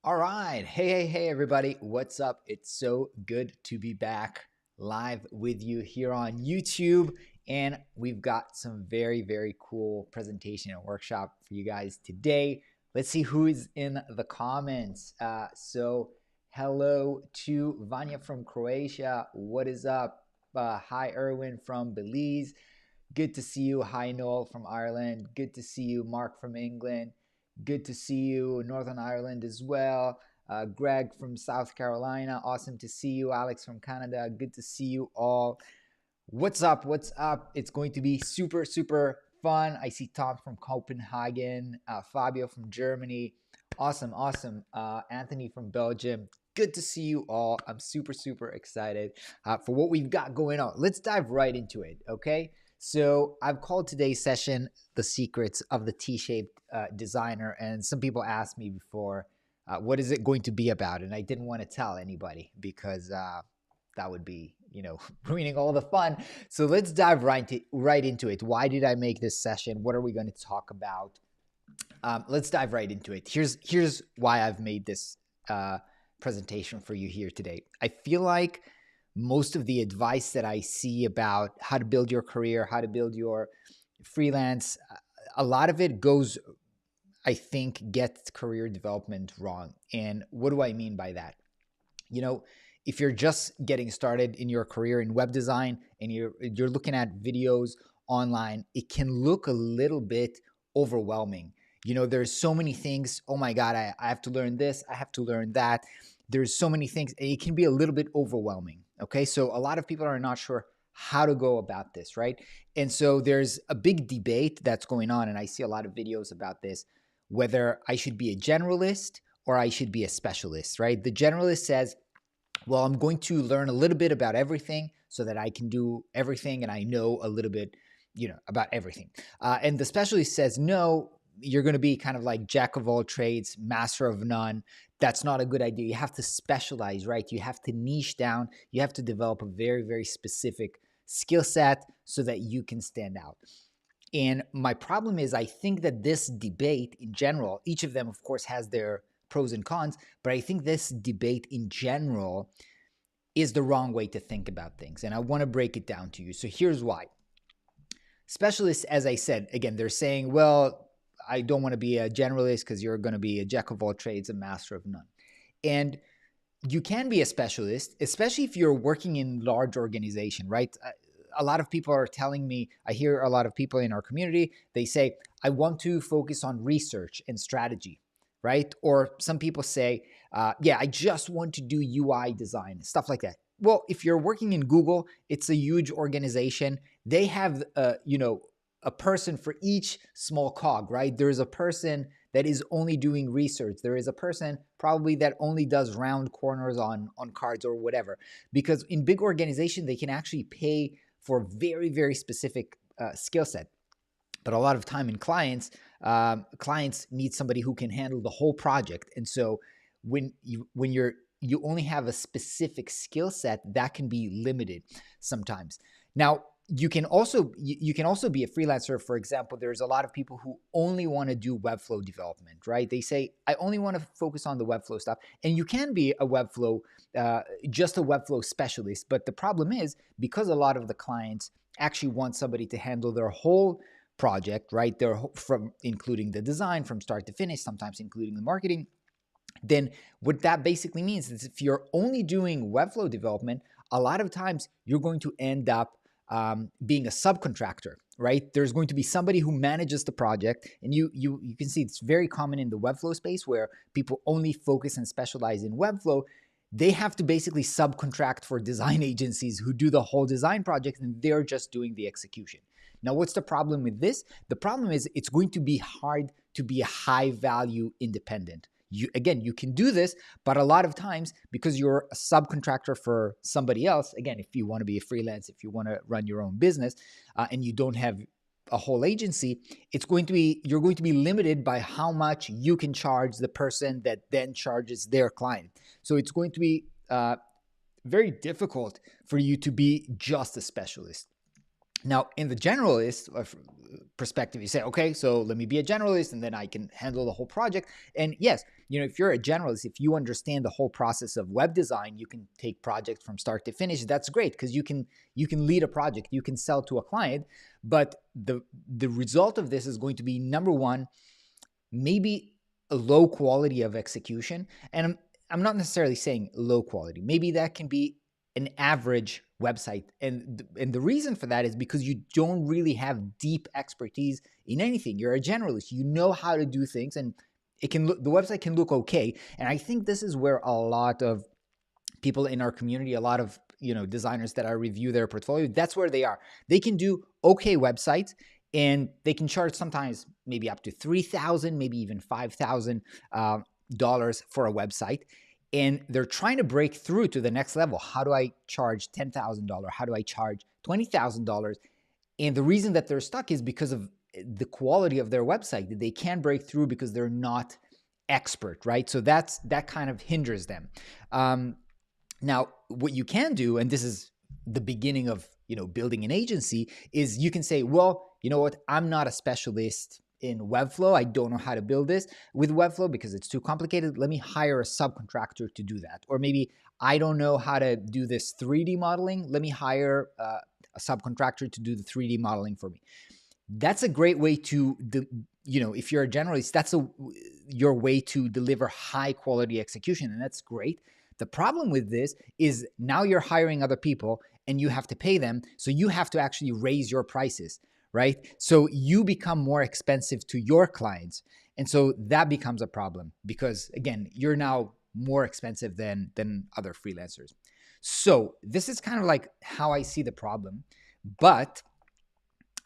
All right. Hey, everybody. What's up? It's so good to be back live with you here on YouTube. And we've got some very cool presentation and workshop for you guys today. Let's see who is in the comments. Hello to Vanya from Croatia. What is up? Hi, Erwin from Belize. Good to see you. Hi, Noel from Ireland. Good to see you. Mark from England. Good to see you. Northern Ireland as well. Greg from South Carolina. Awesome to see you. Alex from Canada. Good to see you all. What's up? What's up? It's going to be super fun. I see Tom from Copenhagen. Fabio from Germany. Awesome. Anthony from Belgium. Good to see you all. I'm super excited for what we've got going on. Let's dive right into it, okay? So I've called today's session The Secrets of the T-Shaped Designer. And some people asked me before, what is it going to be about? And I didn't want to tell anybody because that would be, ruining all the fun. So let's dive right into it. Why did I make this session? What are we going to talk about? Let's dive right into it. Here's why I've made this presentation for you here today. I feel like most of the advice that I see about how to build your career, how to build your freelance, a lot of it goes, I think, gets career development wrong. And what do I mean by that? If you're just getting started in your career in web design and you're looking at videos online, it can look a little bit overwhelming. There's so many things. Oh my God, I have to learn this. I have to learn that. There's so many things. And it can be a little bit overwhelming. Okay. So a lot of people are not sure how to go about this, right? And so there's a big debate that's going on. And I see a lot of videos about this, whether I should be a generalist or I should be a specialist, right? The generalist says, well, I'm going to learn a little bit about everything so that I can do everything and I know a little bit, about everything. And the specialist says, no, you're going to be kind of like jack of all trades, master of none. That's not a good idea. You have to specialize, right? You have to niche down. You have to develop a very specific skill set so that you can stand out. And my problem is, I think that this debate in general, each of them, of course, has their pros and cons, but I think this debate in general is the wrong way to think about things. And I want to break it down to you. So here's why. Specialists, as I said, again, they're saying, well, I don't want to be a generalist because you're going to be a jack of all trades, a master of none. And you can be a specialist, especially if you're working in large organization, right? A lot of people are telling me, I hear a lot of people in our community, they say, I want to focus on research and strategy, right? Or some people say, yeah, I just want to do UI design, stuff like that. Well, if you're working in Google, it's a huge organization. They have, a person for each small cog, right? There's a person that is only doing research. There is a person probably that only does round corners on cards or whatever. Because in big organization, they can actually pay for very specific skill set. But a lot of time in clients need somebody who can handle the whole project. And so when you only have a specific skill set, that can be limited sometimes. Now, you can also be a freelancer. For example, there's a lot of people who only want to do Webflow development, right? They say, I only want to focus on the Webflow stuff. And you can be a Webflow, just a Webflow specialist. But the problem is, because a lot of the clients actually want somebody to handle their whole project, right? They're from including the design from start to finish, sometimes including the marketing. Then what that basically means is if you're only doing Webflow development, a lot of times you're going to end up being a subcontractor, right? There's going to be somebody who manages the project, and you can see it's very common in the Webflow space where people only focus and specialize in Webflow. They have to basically subcontract for design agencies who do the whole design project, and they're just doing the execution. Now, what's the problem with this? The problem is it's going to be hard to be a high value independent. You can do this, but a lot of times, because you're a subcontractor for somebody else, again, if you want to be a freelance, if you want to run your own business, and you don't have a whole agency, you're going to be limited by how much you can charge the person that then charges their client. So it's going to be very difficult for you to be just a specialist. Now, in the generalist perspective, you say, okay, so let me be a generalist and then I can handle the whole project. And yes, if you're a generalist, if you understand the whole process of web design, you can take projects from start to finish. That's great because you can lead a project, you can sell to a client. But the result of this is going to be, number one, maybe a low quality of execution. And I'm not necessarily saying low quality. Maybe that can be an average website. And the reason for that is because you don't really have deep expertise in anything. You're a generalist. You know how to do things, and the website can look okay. And I think this is where a lot of people in our community, a lot of designers that I review their portfolio, that's where they are. They can do okay websites, and they can charge sometimes maybe up to $3,000, maybe even $5,000 for a website. And they're trying to break through to the next level. How do I charge $10,000? How do I charge $20,000? And the reason that they're stuck is because of the quality of their website. They can't break through because they're not expert, right? So that kind of hinders them. Now, what you can do, and this is the beginning of building an agency, is you can say, well, you know what? I'm not a specialist in Webflow. I don't know how to build this with Webflow because it's too complicated. Let me hire a subcontractor to do that. Or maybe I don't know how to do this 3D modeling. Let me hire a subcontractor to do the 3D modeling for me. That's a great way to, if you're a generalist, that's your way to deliver high quality execution, and that's great. The problem with this is now you're hiring other people and you have to pay them. So you have to actually raise your prices, right? So you become more expensive to your clients. And so that becomes a problem because, again, you're now more expensive than other freelancers. So this is kind of like how I see the problem. But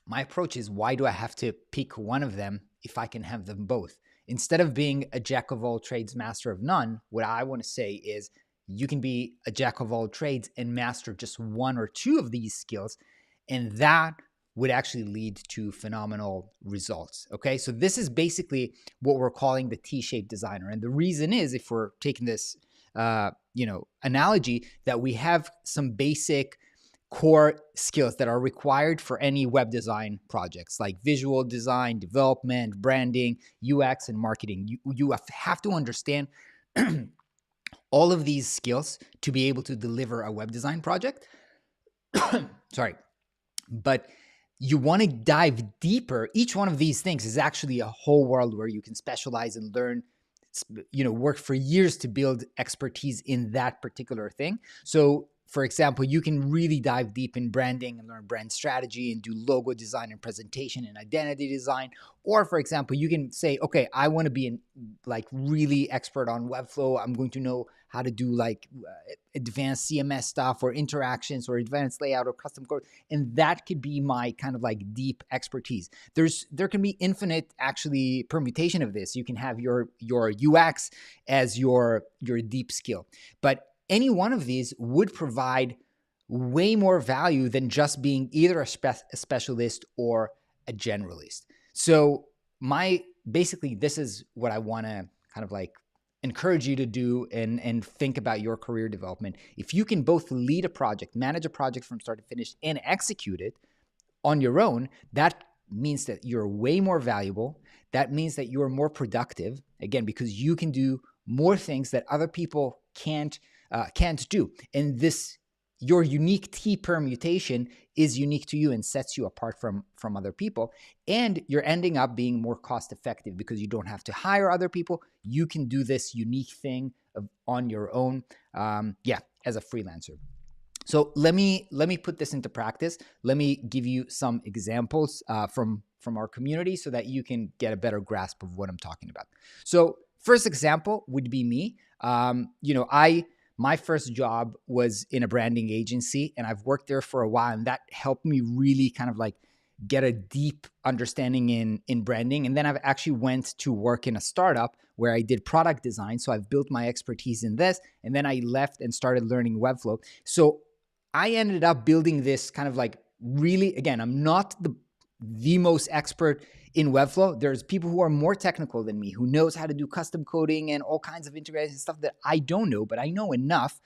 my approach is, why do I have to pick one of them if I can have them both? Instead of being a jack of all trades, master of none, what I want to say is you can be a jack of all trades and master just one or two of these skills, and that would actually lead to phenomenal results. Okay, so this is basically what we're calling the T-shaped designer. And the reason is, if we're taking this analogy, that we have some basic core skills that are required for any web design projects, like visual design, development, branding, UX, and marketing. You have to understand all of these skills to be able to deliver a web design project. Sorry. But you want to dive deeper. Each one of these things is actually a whole world where you can specialize and learn, work for years to build expertise in that particular thing. So, for example, you can really dive deep in branding and learn brand strategy and do logo design and presentation and identity design. Or, for example, you can say, okay, I want to be really expert on Webflow. I'm going to know how to do advanced CMS stuff or interactions or advanced layout or custom code. And that could be my kind of deep expertise. There can be infinite actually permutation of this. You can have your UX as your deep skill. But any one of these would provide way more value than just being either a specialist or a generalist. So basically, this is what I want to kind of encourage you to do and think about your career development. If you can both lead a project, manage a project from start to finish, and execute it on your own, that means that you're way more valuable. That means that you're more productive, again, because you can do more things that other people can't do. And your unique T permutation is unique to you and sets you apart from other people. And you're ending up being more cost effective because you don't have to hire other people. You can do this unique thing on your own, as a freelancer. So let me put this into practice. Let me give you some examples from our community so that you can get a better grasp of what I'm talking about. So first example would be me. My first job was in a branding agency, and I've worked there for a while, and that helped me really kind of get a deep understanding in branding. And then I've actually went to work in a startup where I did product design. So I've built my expertise in this, and then I left and started learning Webflow. So I ended up building this kind of really, again, I'm not the most expert in Webflow. There's people who are more technical than me, who knows how to do custom coding and all kinds of integration stuff that I don't know, but I know enough.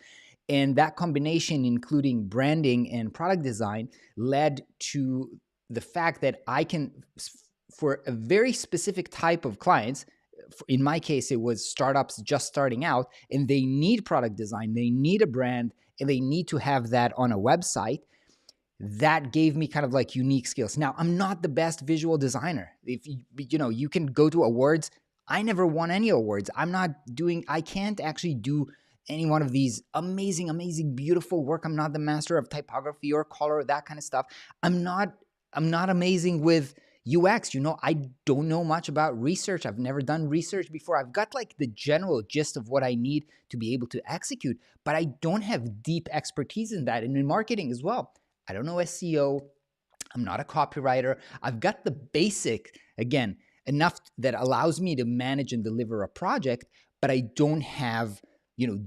And that combination, including branding and product design, led to the fact that I can, for a very specific type of clients, in my case, it was startups just starting out, and they need product design, they need a brand, and they need to have that on a website. That gave me kind of like unique skills. Now, I'm not the best visual designer. If you can go to awards. I never won any awards. I can't actually do any one of these amazing, amazing, beautiful work. I'm not the master of typography or color, that kind of stuff. I'm not amazing with UX. I don't know much about research. I've never done research before. I've got like the general gist of what I need to be able to execute, but I don't have deep expertise in that, and in marketing as well. I don't know SEO. I'm not a copywriter. I've got the basic, again, enough that allows me to manage and deliver a project, but I don't have,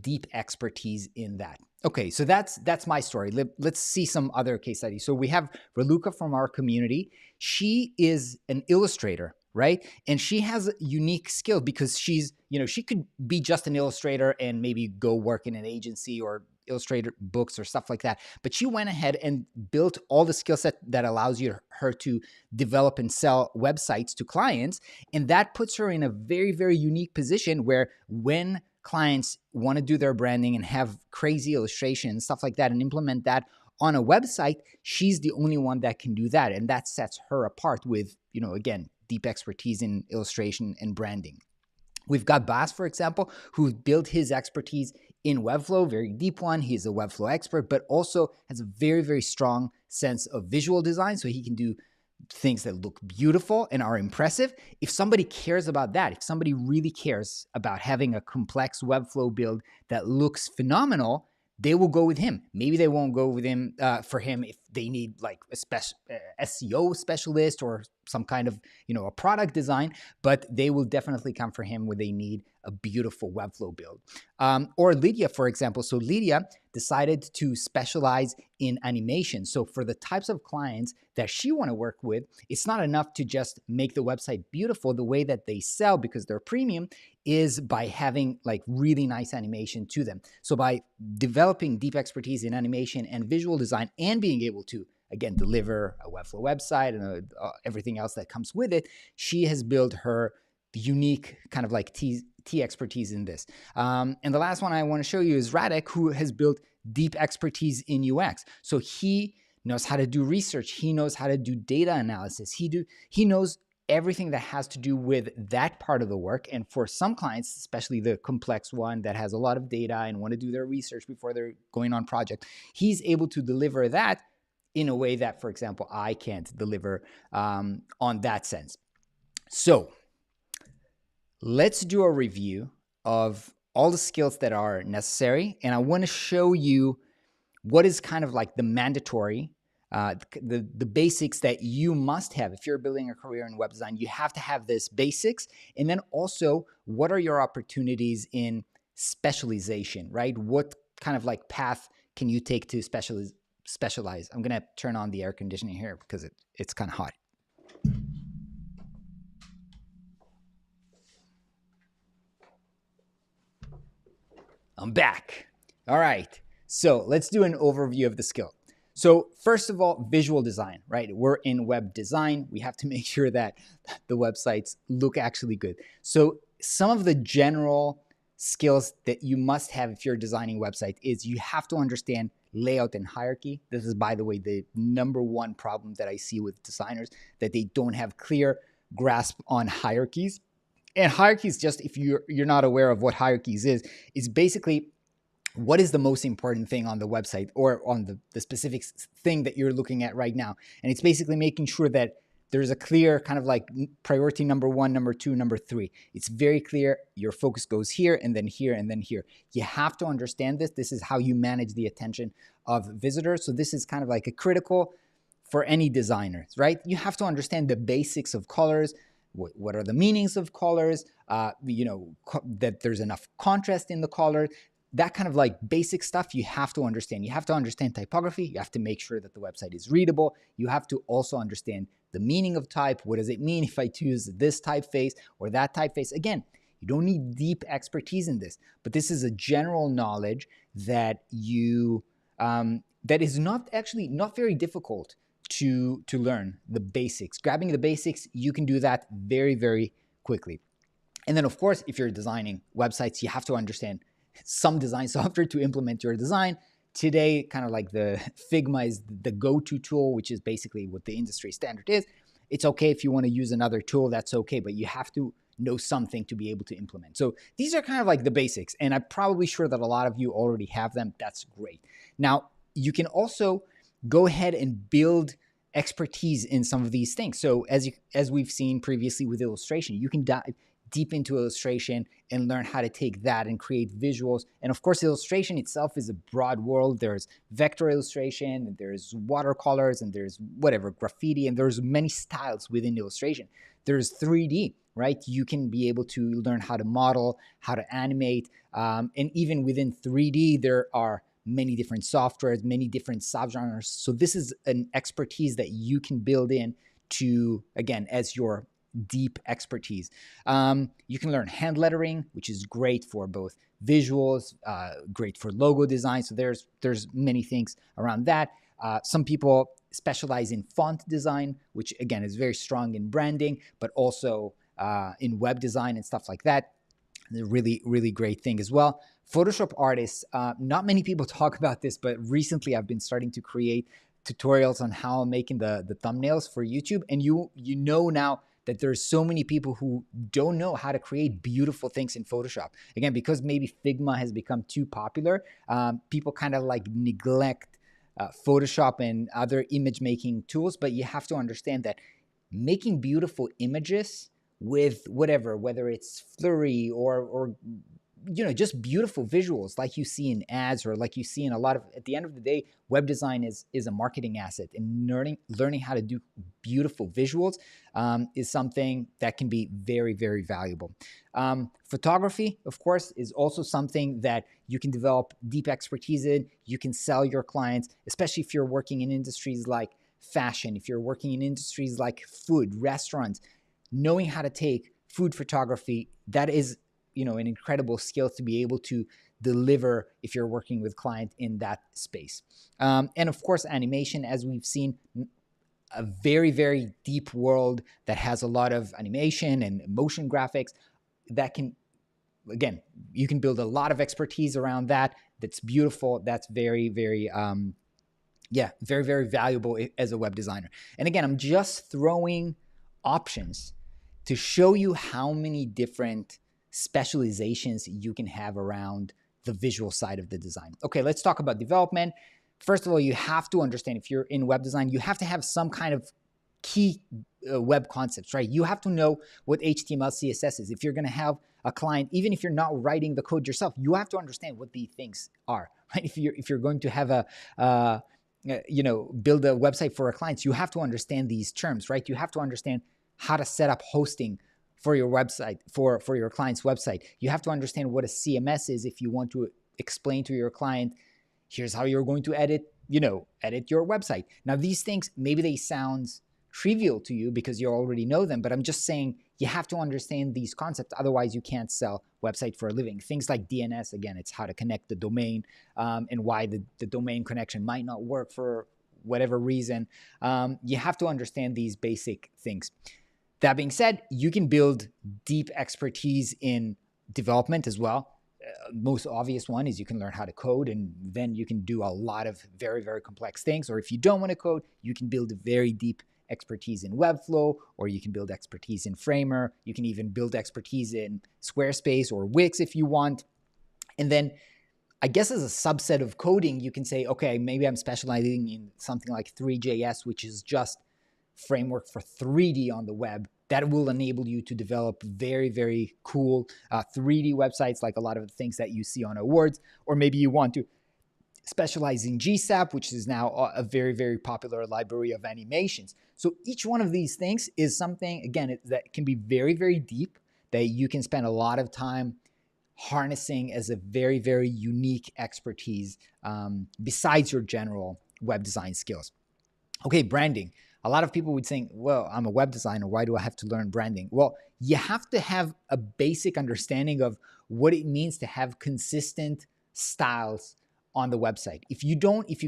deep expertise in that. Okay, so that's my story. Let's see some other case studies. So we have Raluca from our community. She is an illustrator, right? And she has a unique skill because she's, she could be just an illustrator and maybe go work in an agency or illustrate books or stuff like that. But she went ahead and built all the skill set that allows her to develop and sell websites to clients. And that puts her in a very, very unique position where when clients want to do their branding and have crazy illustrations, stuff like that, and implement that on a website, she's the only one that can do that. And that sets her apart with, again, deep expertise in illustration and branding. We've got Bas, for example, who built his expertise in Webflow, very deep one. He's a Webflow expert, but also has a very, very strong sense of visual design. So he can do things that look beautiful and are impressive. If somebody cares about that, if somebody really cares about having a complex Webflow build that looks phenomenal, they will go with him. Maybe they won't go with him for him if they need like a SEO specialist or some kind of, a product design, but they will definitely come for him when they need a beautiful Webflow build. Or Lydia, for example. So Lydia decided to specialize in animation. So for the types of clients that she want to work with, it's not enough to just make the website beautiful. The way that they sell, because they're premium, is by having like really nice animation to them. So by developing deep expertise in animation and visual design and being able to, again, deliver a Webflow website and everything else that comes with it, she has built her unique kind of like T expertise in this. And the last one I want to show you is Radek, who has built deep expertise in UX. So he knows how to do research. He knows how to do data analysis. He knows everything that has to do with that part of the work. And for some clients, especially the complex one that has a lot of data and want to do their research before they're going on project, he's able to deliver that in a way that, for example, I can't deliver on that sense. So let's do a review of all the skills that are necessary. And I want to show you what is kind of like the mandatory, the basics that you must have. If you're building a career in web design, you have to have this basics. And then also, what are your opportunities in specialization, right? What kind of like path can you take to specialize? I'm going to turn on the air conditioning here because it's kind of hot. I'm back. All right. So let's do an overview of the skill. So first of all, visual design, right? We're in web design. We have to make sure that the websites look actually good. So some of the general skills that you must have if you're designing a website is you have to understand layout and hierarchy. This is, by the way, the number one problem that I see with designers, that they don't have clear grasp on hierarchies. And hierarchies, just if you're not aware of what hierarchies is basically what is the most important thing on the website or on the specific thing that you're looking at right now. And it's basically making sure that there's a clear kind of like priority number one, number two, number three. It's very clear. Your focus goes here and then here and then here. You have to understand this. This is how you manage the attention of visitors. So this is kind of like a critical for any designers, right? You have to understand the basics of colors. What are the meanings of colors? That there's enough contrast in the color. That kind of like basic stuff you have to understand. You have to understand typography. You have to make sure that the website is readable. You have to also understand the meaning of type. What does it mean if I choose this typeface or that typeface? Again, You don't need deep expertise in this, but this is a general knowledge that you that is not very difficult to learn the basics. Grabbing the basics, you can do that very, very quickly. And then, of course, if you're designing websites, you have to understand some design software to implement your design. Today, kind of like the Figma is the go-to tool, which is basically what the industry standard is. It's okay if you want to use another tool, that's okay, but you have to know something to be able to implement. So these are kind of like the basics, and I'm probably sure that a lot of you already have them. That's great. Now, you can also go ahead and build expertise in some of these things. So as we've seen previously with illustration, you can dive deep into illustration and learn how to take that and create visuals. And of course, illustration itself is a broad world. There's vector illustration, and there's watercolors, and there's whatever, graffiti, and there's many styles within illustration. There's 3D, right? You can be able to learn how to model, how to animate, and even within 3D, there are many different softwares, many different subgenres. So this is an expertise that you can build in to, again, as your deep expertise. You can learn hand lettering, which is great for both visuals, great for logo design. So there's many things around that. Some people specialize in font design, which again is very strong in branding, but also in web design and stuff like that. A really, really great thing as well. Photoshop artists, not many people talk about this, but recently I've been starting to create tutorials on how I'm making the thumbnails for YouTube. And you know now that there's so many people who don't know how to create beautiful things in Photoshop. Again, because maybe Figma has become too popular, people kind of like neglect Photoshop and other image making tools. But you have to understand that making beautiful images with whatever, whether it's flurry or just beautiful visuals like you see in ads or like you see in a lot of, at the end of the day, web design is a marketing asset, and learning how to do beautiful visuals is something that can be very, very valuable. Photography, of course, is also something that you can develop deep expertise in. You can sell your clients, especially if you're working in industries like fashion, if you're working in industries like food, restaurants. Knowing how to take food photography, that is an incredible skill to be able to deliver if you're working with clients in that space. And of course, animation, as we've seen, a very, very deep world that has a lot of animation and motion graphics that can, again, you can build a lot of expertise around that. That's beautiful. That's very, very, very, very valuable as a web designer. And again, I'm just throwing options to show you how many different specializations you can have around the visual side of the design. Okay, let's talk about development. First of all, you have to understand, if you're in web design, you have to have some kind of key web concepts, right? You have to know what HTML, CSS is. If you're going to have a client, even if you're not writing the code yourself, you have to understand what these things are, right? If you're going to have build a website for a client, you have to understand these terms, right? You have to understand how to set up hosting for your website, for your client's website. You have to understand what a CMS is if you want to explain to your client, here's how you're going to edit your website. Now, these things, maybe they sound trivial to you because you already know them, but I'm just saying you have to understand these concepts. Otherwise, you can't sell website for a living. Things like DNS, again, it's how to connect the domain and why the domain connection might not work for whatever reason. You have to understand these basic things. That being said, you can build deep expertise in development as well. Most obvious one is you can learn how to code, and then you can do a lot of very, very complex things. Or if you don't want to code, you can build a very deep expertise in Webflow, or you can build expertise in Framer. You can even build expertise in Squarespace or Wix if you want. And then I guess as a subset of coding, you can say, okay, maybe I'm specializing in something like Three.js, which is just framework for 3D on the web. That will enable you to develop very, very cool 3D websites, like a lot of the things that you see on awards. Or maybe you want to specialize in GSAP, which is now a very, very popular library of animations. So each one of these things is something, again, that can be very, very deep, that you can spend a lot of time harnessing as a very, very unique expertise besides your general web design skills. Okay, branding. A lot of people would think, well, I'm a web designer. Why do I have to learn branding? Well, you have to have a basic understanding of what it means to have consistent styles on the website. If you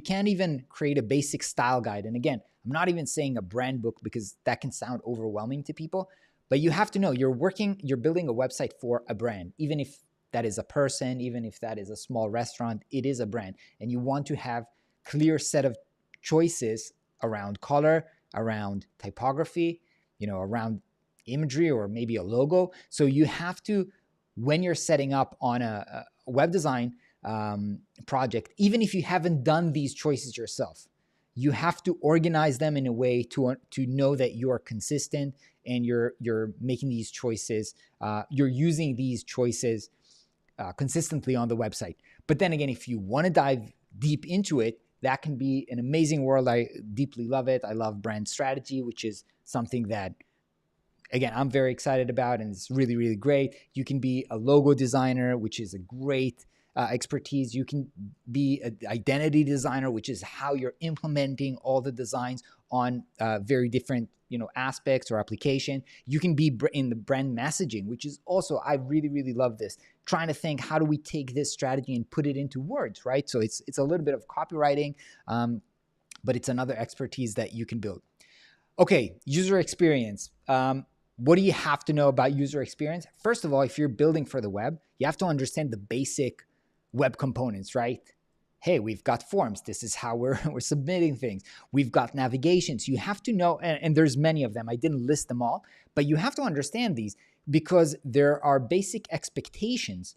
can't even create a basic style guide, and again, I'm not even saying a brand book because that can sound overwhelming to people, but you have to know you're building a website for a brand, even if that is a person, even if that is a small restaurant, it is a brand. And you want to have clear set of choices around color, around typography, around imagery or maybe a logo. So you have to, when you're setting up on a web design project, even if you haven't done these choices yourself, you have to organize them in a way to know that you are consistent and you're making these choices, you're using these choices consistently on the website. But then again, if you want to dive deep into it, that can be an amazing world. I deeply love it. I love brand strategy, which is something that, again, I'm very excited about, and it's really, really great. You can be a logo designer, which is a great expertise. You can be an identity designer, which is how you're implementing all the designs on very different aspects or application. You can be in the brand messaging, which is also, I really, really love this. Trying to think, how do we take this strategy and put it into words, right? So it's a little bit of copywriting, but it's another expertise that you can build. Okay, user experience. What do you have to know about user experience? First of all, if you're building for the web, you have to understand the basic web components, right? Hey, we've got forms. This is how we're submitting things. We've got navigations. You have to know, and there's many of them. I didn't list them all, but you have to understand these because there are basic expectations.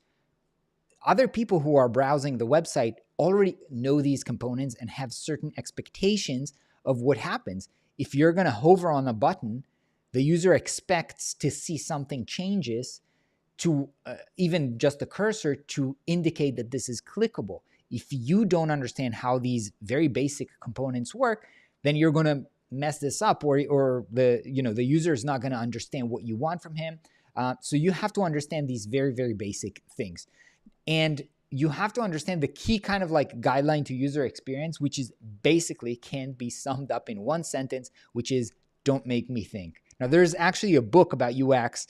Other people who are browsing the website already know these components and have certain expectations of what happens. If you're going to hover on a button, the user expects to see something changes to even just a cursor to indicate that this is clickable. If you don't understand how these very basic components work, then you're going to mess this up, or the user is not going to understand what you want from him. So you have to understand these very, very basic things. And you have to understand the key kind of like guideline to user experience, which is basically can be summed up in one sentence, which is don't make me think. Now, there's actually a book about UX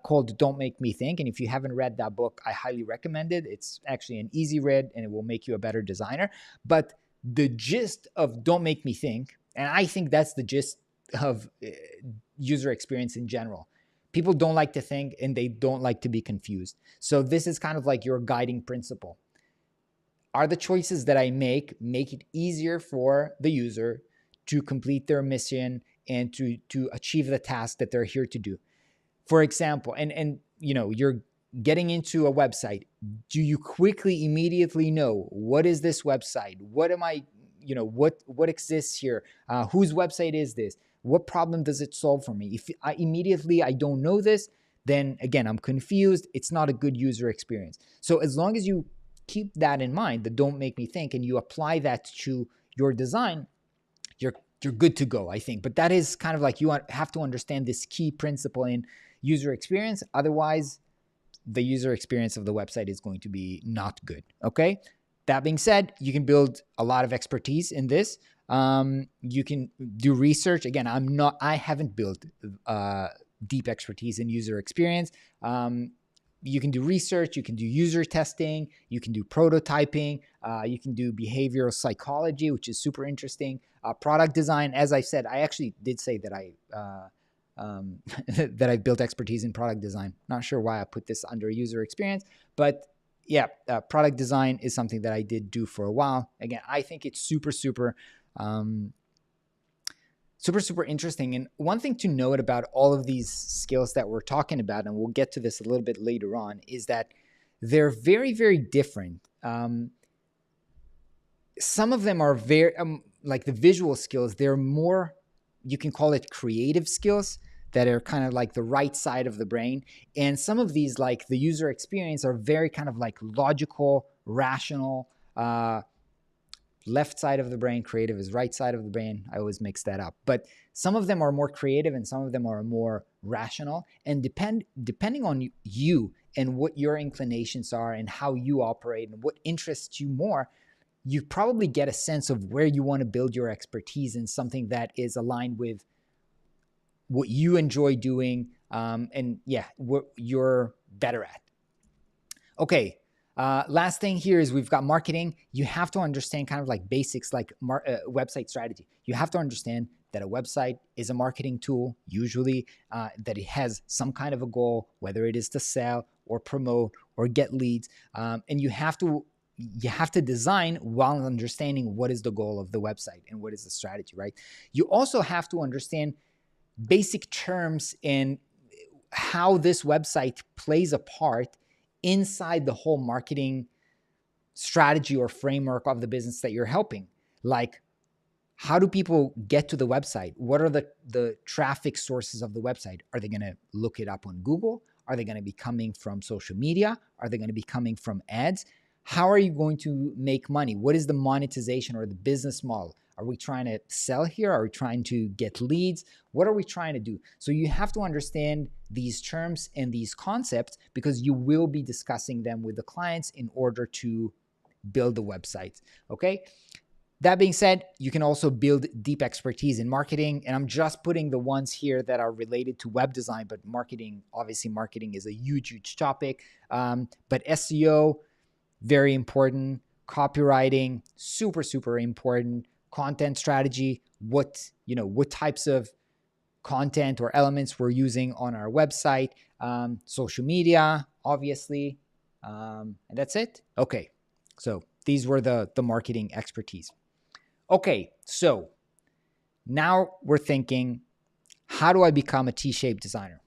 called Don't Make Me Think. And if you haven't read that book, I highly recommend it. It's actually an easy read and it will make you a better designer. But the gist of Don't Make Me Think, and I think that's the gist of user experience in general. People don't like to think and they don't like to be confused. So this is kind of like your guiding principle. Are the choices that I make it easier for the user to complete their mission and to achieve the task that they're here to do? For example, and you're getting into a website. Do you quickly, immediately know what is this website? What am I, what exists here? Whose website is this? What problem does it solve for me? If I don't know this, then again, I'm confused. It's not a good user experience. So as long as you keep that in mind, the don't make me think, and you apply that to your design, you're good to go, I think. But that is kind of like you have to understand this key principle in user experience. Otherwise, the user experience of the website is going to be not good, okay? That being said, you can build a lot of expertise in this. You can do research. Again, I haven't built deep expertise in user experience. You can do research, you can do user testing, you can do prototyping, you can do behavioral psychology, which is super interesting. Product design, as I said, I actually did say that that I've built expertise in product design. Not sure why I put this under user experience, but yeah, product design is something that I did do for a while. Again, I think it's super, super interesting. And one thing to note about all of these skills that we're talking about, and we'll get to this a little bit later on, is that they're very, very different. Some of them are very, like the visual skills, they're more, you can call it creative skills that are kind of like the right side of the brain. And some of these, like the user experience, are very kind of like logical, rational, left side of the brain. Creative is right side of the brain. I always mix that up. But some of them are more creative and some of them are more rational. And depending on you and what your inclinations are and how you operate and what interests you more, you probably get a sense of where you want to build your expertise in something that is aligned with what you enjoy doing, and yeah, what you're better at. Okay. Last thing here is we've got marketing. You have to understand kind of like basics like website strategy. You have to understand that a website is a marketing tool, usually that it has some kind of a goal, whether it is to sell or promote or get leads. And you have to design while understanding what is the goal of the website and what is the strategy, right? You also have to understand basic terms in how this website plays a part inside the whole marketing strategy or framework of the business that you're helping. Like, how do people get to the website? What are the traffic sources of the website? Are they going to look it up on Google? Are they going to be coming from social media? Are they going to be coming from ads? How are you going to make money? What is the monetization or the business model? Are we trying to sell here? Are we trying to get leads? What are we trying to do? So you have to understand these terms and these concepts because you will be discussing them with the clients in order to build the website. Okay. That being said, you can also build deep expertise in marketing. And I'm just putting the ones here that are related to web design, but marketing, obviously marketing is a huge, huge topic. But SEO, very important. Copywriting, super, super important. Content strategy, what types of content or elements we're using on our website, social media, obviously, and that's it. Okay, so these were the marketing expertise. Okay, so now we're thinking, how do I become a T-shaped designer?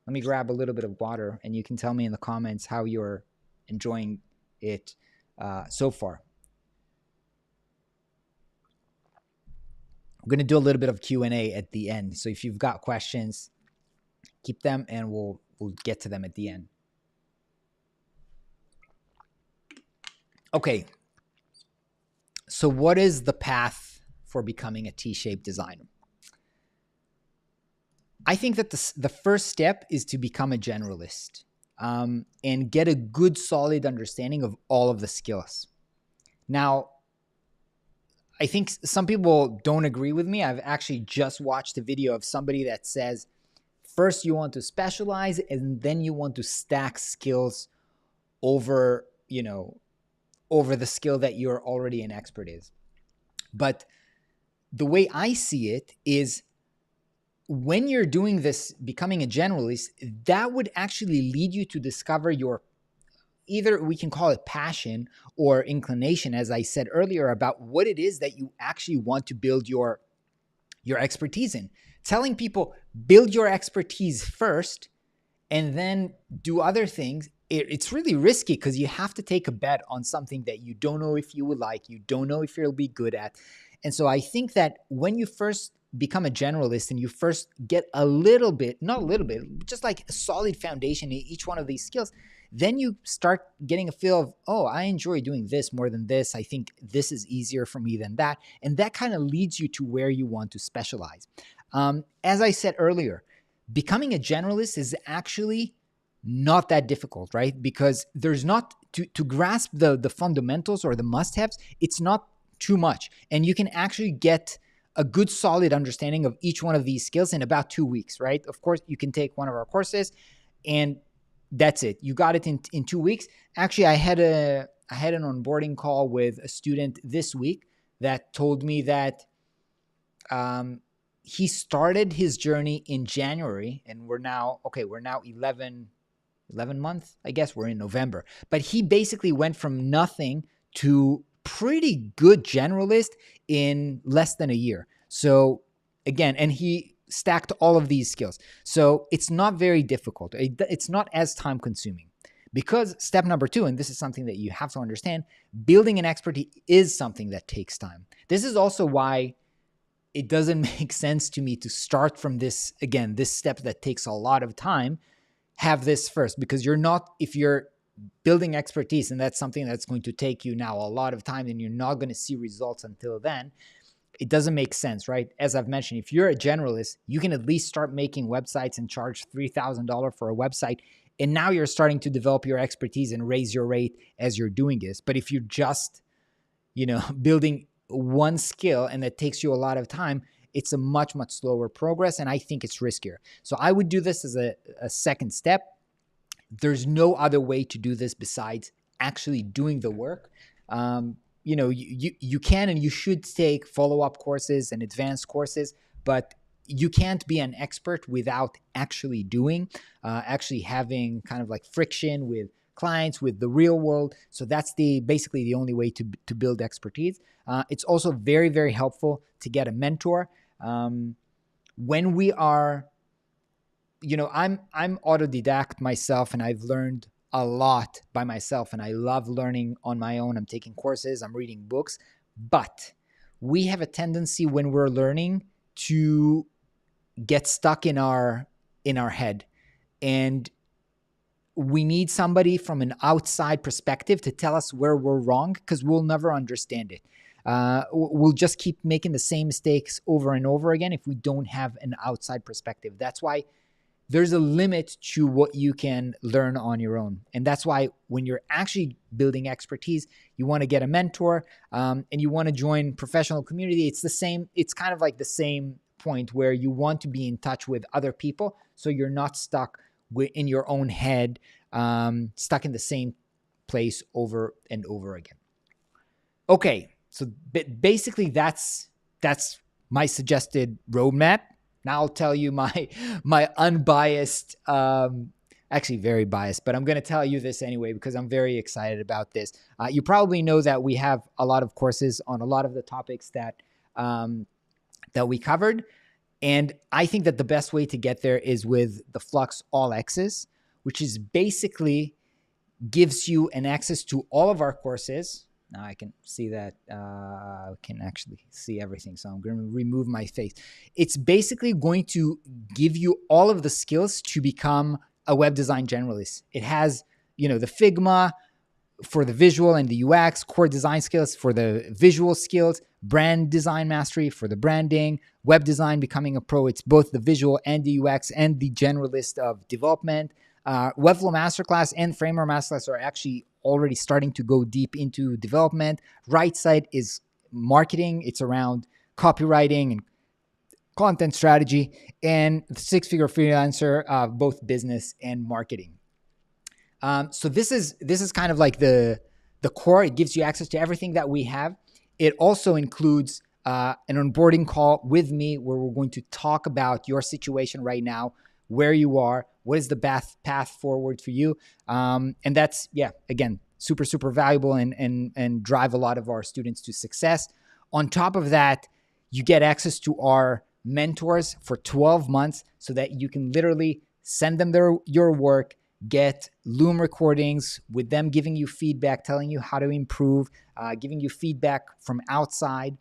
Let me grab a little bit of water, and you can tell me in the comments how you're enjoying it so far. I'm going to do a little bit of Q&A at the end. So if you've got questions, keep them and we'll get to them at the end. Okay. So what is the path for becoming a T-shaped designer? I think that the first step is to become a generalist and get a good, solid understanding of all of the skills. Now, I think some people don't agree with me. I've actually just watched a video of somebody that says, first you want to specialize and then you want to stack skills over the skill that you're already an expert in. But the way I see it is when you're doing this, becoming a generalist, that would actually lead you to discover your, either we can call it passion or inclination, as I said earlier, about what it is that you actually want to build your expertise in. Telling people, build your expertise first and then do other things, it's really risky because you have to take a bet on something that you don't know if you would like, you don't know if you'll be good at. And so I think that when you first become a generalist and you first get a little bit, not a little bit, just like a solid foundation in each one of these skills, then you start getting a feel of, oh, I enjoy doing this more than this. I think this is easier for me than that. And that kind of leads you to where you want to specialize. As I said earlier, becoming a generalist is actually not that difficult, right? Because there's not, to grasp the fundamentals or the must-haves, it's not too much. And you can actually get a good solid understanding of each one of these skills in about 2 weeks, right? Of course, you can take one of our courses and that's it. You got it in 2 weeks. Actually, I had an onboarding call with a student this week that told me that he started his journey in January and we're now 11 months. I guess we're in November. But he basically went from nothing to pretty good generalist in less than a year. So again, and he stacked all of these skills. So it's not very difficult. It's not as time consuming because step number 2, and this is something that you have to understand, building an expertise is something that takes time. This is also why it doesn't make sense to me to start from this, again, this step that takes a lot of time, have this first, because if you're building expertise and that's something that's going to take you now a lot of time and you're not going to see results until then, it doesn't make sense, right? As I've mentioned, if you're a generalist, you can at least start making websites and charge $3,000 for a website. And now you're starting to develop your expertise and raise your rate as you're doing this. But if you're just, building one skill, and that takes you a lot of time, it's a much, much slower progress. And I think it's riskier. So I would do this as a second step. There's no other way to do this besides actually doing the work. You can and you should take follow-up courses and advanced courses, but you can't be an expert without actually doing, actually having kind of like friction with clients, with the real world. So that's basically the only way to build expertise. It's also very, very helpful to get a mentor. When we are, I'm autodidact myself, and I've learned a lot by myself, and I love learning on my own. I'm taking courses, I'm reading books, but we have a tendency when we're learning to get stuck in our head, and we need somebody from an outside perspective to tell us where we're wrong, because we'll never understand it. We'll just keep making the same mistakes over and over again if we don't have an outside perspective. That's why there's a limit to what you can learn on your own. And that's why when you're actually building expertise, you want to get a mentor, and you want to join professional community. It's kind of like the same point where you want to be in touch with other people, so you're not stuck in your own head, stuck in the same place over and over again. Okay, so basically that's my suggested roadmap. Now I'll tell you my unbiased, actually very biased, but I'm going to tell you this anyway because I'm very excited about this. You probably know that we have a lot of courses on a lot of the topics that we covered. And I think that the best way to get there is with the Flux All Access, which is basically gives you an access to all of our courses. Now I can see that I can actually see everything. So I'm going to remove my face. It's basically going to give you all of the skills to become a web design generalist. It has, the Figma for the visual and the UX, core design skills for the visual skills, brand design mastery for the branding, web design, becoming a pro. It's both the visual and the UX and the generalist of development. Webflow Masterclass and Framework Masterclass are actually already starting to go deep into development. Right side is marketing. It's around copywriting and content strategy. And the Six-Figure Freelancer, both business and marketing. So this is kind of like the core. It gives you access to everything that we have. It also includes an onboarding call with me where we're going to talk about your situation right now, where you are, what is the path forward for you. And that's, again, super, super valuable and drive a lot of our students to success. On top of that, you get access to our mentors for 12 months so that you can literally send them your work, get Loom recordings with them giving you feedback, telling you how to improve, giving you feedback from outside.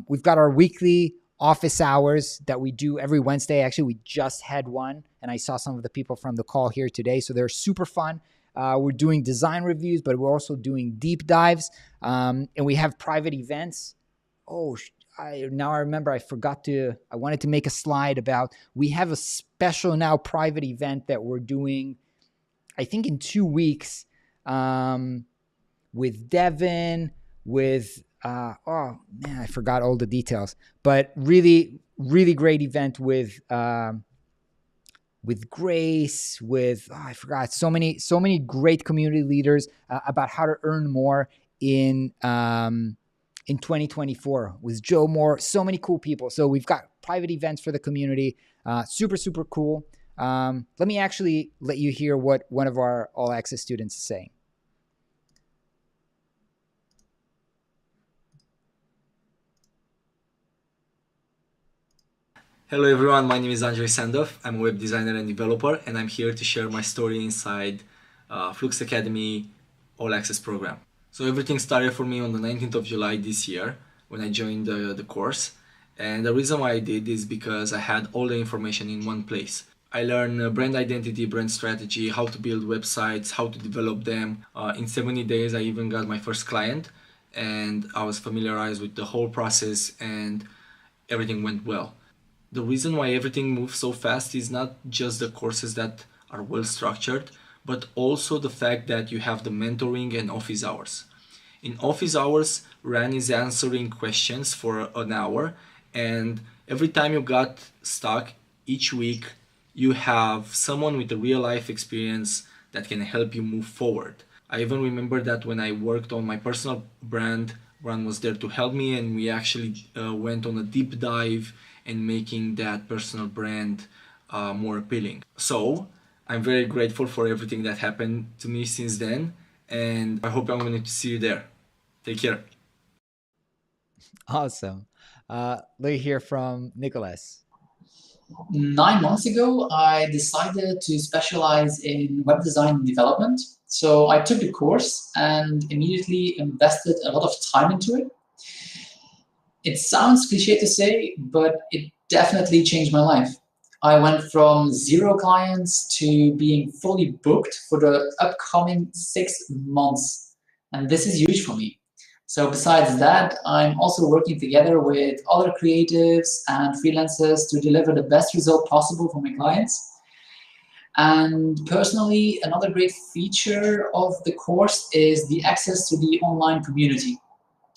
We've got our weekly office hours that we do every Wednesday. Actually, we just had one, and I saw some of the people from the call here today, so they're super fun. We're doing design reviews, but we're also doing deep dives, and we have private events. Now I remember I wanted to make a slide about, we have a special now private event that we're doing, I think in 2 weeks, with Devin, with, I forgot all the details, but really, really great event with Grace, I forgot, so many great community leaders about how to earn more in 2024 with Joe Moore, so many cool people. So we've got private events for the community, super, super cool. Let me actually let you hear what one of our All Access students is saying. Hello everyone, my name is Andrei Sandov. I'm a web designer and developer, and I'm here to share my story inside Flux Academy All Access program. So everything started for me on the 19th of July this year when I joined the course. And the reason why I did is because I had all the information in one place. I learned brand identity, brand strategy, how to build websites, how to develop them. In 70 days, I even got my first client, and I was familiarized with the whole process, and everything went well. The reason why everything moves so fast is not just the courses that are well structured, but also the fact that you have the mentoring and office hours. In office hours, Ran is answering questions for an hour, and every time you got stuck, each week you have someone with a real life experience that can help you move forward. I even remember that when I worked on my personal brand, Ran was there to help me, and we actually went on a deep dive in making that personal brand more appealing. So I'm very grateful for everything that happened to me since then, and I hope I'm going to see you there. Take care. Awesome. Let me hear from Nicholas. 9 months ago, I decided to specialize in web design and development. So I took the course and immediately invested a lot of time into it. It sounds cliche to say, but it definitely changed my life. I went from zero clients to being fully booked for the upcoming 6 months. And this is huge for me. So besides that, I'm also working together with other creatives and freelancers to deliver the best result possible for my clients. And personally, another great feature of the course is the access to the online community.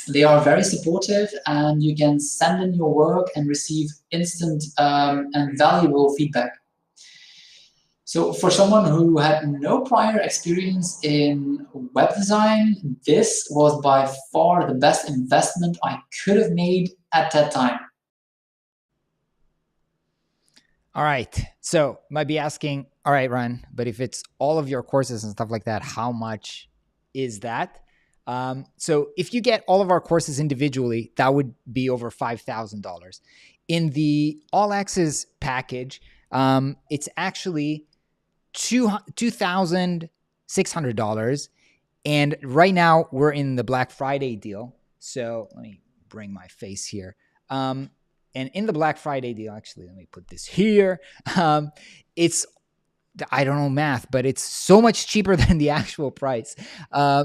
They are very supportive, and you can send in your work and receive instant and valuable feedback. So for someone who had no prior experience in web design, this was by far the best investment I could have made at that time. All right. So might be asking, all right, Ron, but if it's all of your courses and stuff like that, how much is that? So if you get all of our courses individually, that would be over $5,000. In the all access package, it's actually $2,600. And right now we're in the Black Friday deal. So let me bring my face here. And in the Black Friday deal, actually, let me put this here. It's, I don't know math, but it's so much cheaper than the actual price.